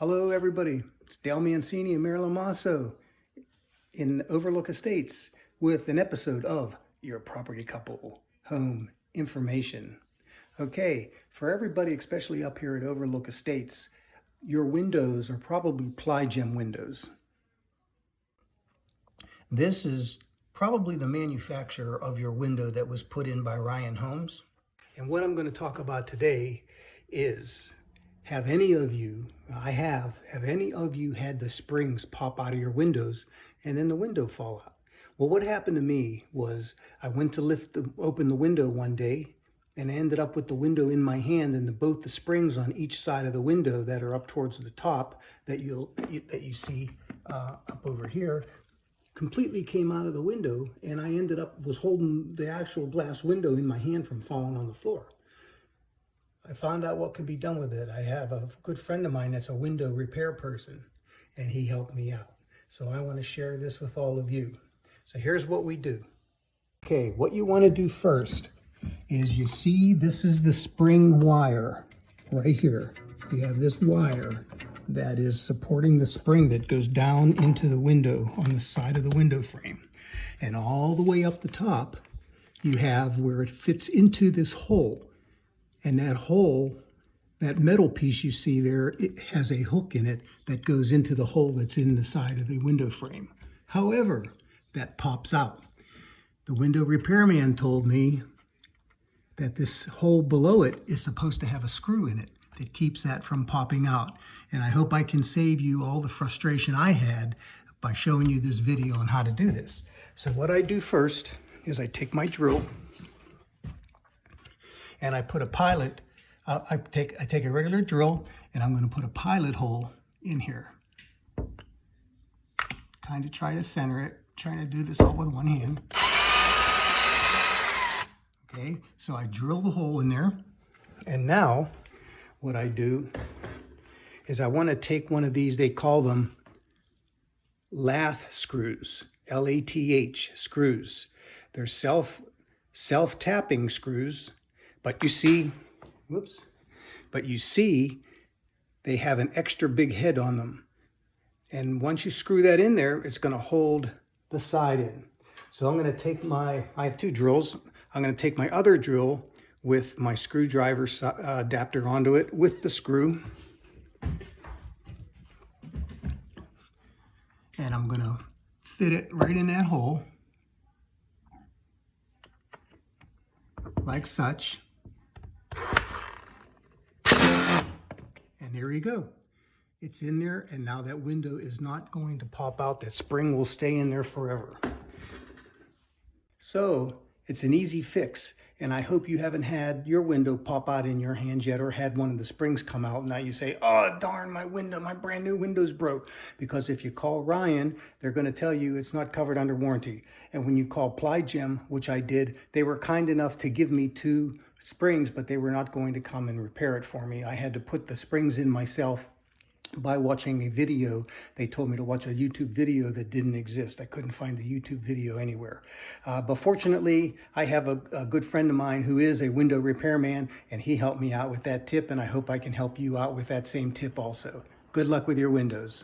Hello everybody, it's Dale Mancini and Marilyn Masso in Overlook Estates with an episode of Your Property Couple Home Information. Okay, for everybody, especially up here at Overlook Estates, your windows are probably Ply Gem windows. This is probably the manufacturer of your window that was put in by Ryan Homes. And what I'm going to talk about today is, have any of you had the springs pop out of your windows and then the window fall out? Well, what happened to me was I went to open the window one day and I ended up with the window in my hand, and both the springs on each side of the window that are up towards the top that you see up over here completely came out of the window, and I was holding the actual glass window in my hand from falling on the floor. I found out what could be done with it. I have a good friend of mine that's a window repair person, and he helped me out. So I want to share this with all of you. So here's what we do. Okay, what you want to do first is, you see this is the spring wire right here. You have this wire that is supporting the spring that goes down into the window on the side of the window frame. And all the way up the top, you have where it fits into this hole. And that hole, that metal piece you see there, it has a hook in it that goes into the hole that's in the side of the window frame. However, that pops out. The window repairman told me that this hole below it is supposed to have a screw in it that keeps that from popping out. And I hope I can save you all the frustration I had by showing you this video on how to do this. So what I do first is I take my drill and I put a pilot, I take a regular drill and I'm going to put a pilot hole in here. Kind of try to center it, trying to do this all with one hand. Okay, so I drill the hole in there, and now what I do is I want to take one of these, they call them lath screws, L-A-T-H screws. They're self-tapping screws. But you see, they have an extra big head on them. And once you screw that in there, it's going to hold the side in. So I'm going to take I have two drills. I'm going to take my other drill with my screwdriver adapter onto it with the screw. And I'm going to fit it right in that hole, like such. And there you go. It's in there, and now that window is not going to pop out. That spring will stay in there forever. So it's an easy fix, and I hope you haven't had your window pop out in your hands yet, or had one of the springs come out. Now you say, oh darn, my brand new window's broke. Because if you call Ryan, they're going to tell you it's not covered under warranty. And when you call Ply Gem, which I did, they were kind enough to give me 2 springs, but they were not going to come and repair it for me. I had to put the springs in myself by watching a video. They told me to watch a YouTube video that didn't exist. I couldn't find the YouTube video anywhere. But fortunately, I have a good friend of mine who is a window repairman, and he helped me out with that tip, and I hope I can help you out with that same tip also. Good luck with your windows.